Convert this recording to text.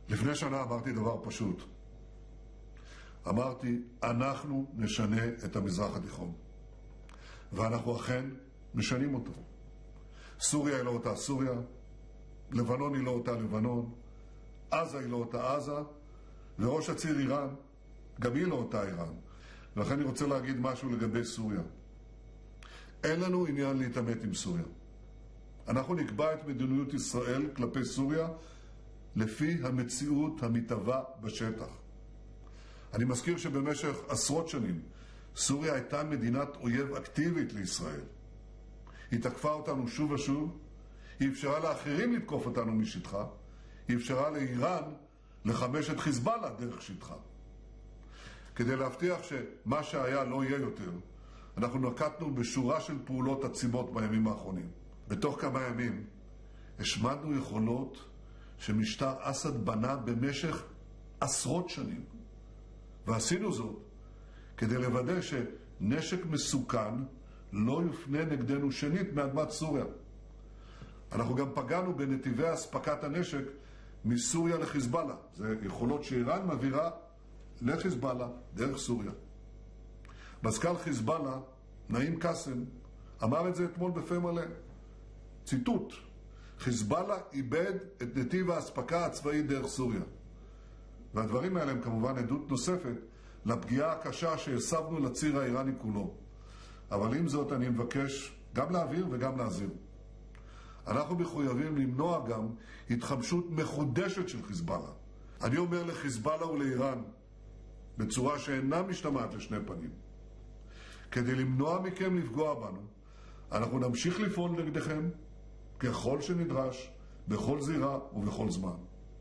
לפני שנה אמרתי דבר פשוט. אמרתי, אנחנו נשנה את המזרח התיכון. ואנחנו אכן משנים אותו. סוריה היא לא אותה סוריה, לבנון היא לא אותה לבנון, עזה היא לא אותה עזה, וראש הציר איראן, גם היא לא אותה איראן. ולכן אני רוצה להגיד משהו לגבי סוריה. אין לנו עניין להתעמת עם סוריה. אנחנו נקבע את מדיניות ישראל כלפי סוריה לפי המציאות המתהווה בשטח. אני מזכיר שבמשך עשרות שנים סוריה הייתה מדינת אויב אקטיבית לישראל. היא תקפה אותנו שוב ושוב, היא אפשרה לאחרים לתקוף אותנו משטחה, היא אפשרה לאיראן לחמש את חיזבאללה דרך שטחה. כדי להבטיח שמה שהיה לא יהיה יותר, אנחנו נקטנו בשורה של פעולות עצימות בימים האחרונים. בתוך כמה ימים השמדנו יכולות שמשטר אסד בנה במשך עשרות שנים. ועשינו זאת כדי לוודא שנשק מסוכן לא יופנה נגדנו שנית מאדמת סוריה. אנחנו גם פגענו בנתיבי אספקת הנשק מסוריה לחיזבאללה. זה יכולות שאיראן מעבירה לחיזבאללה דרך סוריה. מזכ"ל חיזבאללה, נעים קאסם, אמר את זה אתמול בפה מלא. ציטוט: חיזבאללה איבד את נתיב האספקה הצבאי דרך סוריה. והדברים האלה הם כמובן עדות נוספת לפגיעה הקשה שהסבנו לציר האיראני כולו. אבל עם זאת אני מבקש גם להעביר וגם להזהיר. אנחנו מחויבים למנוע גם התחמשות מחודשת של חיזבאללה. אני אומר לחיזבאללה ולאיראן בצורה שאינה משתמעת לשני פנים. כדי למנוע מכם לפגוע בנו, אנחנו נמשיך לפעול נגדכם ככל שנדרש, בכל זירה ובכל זמן.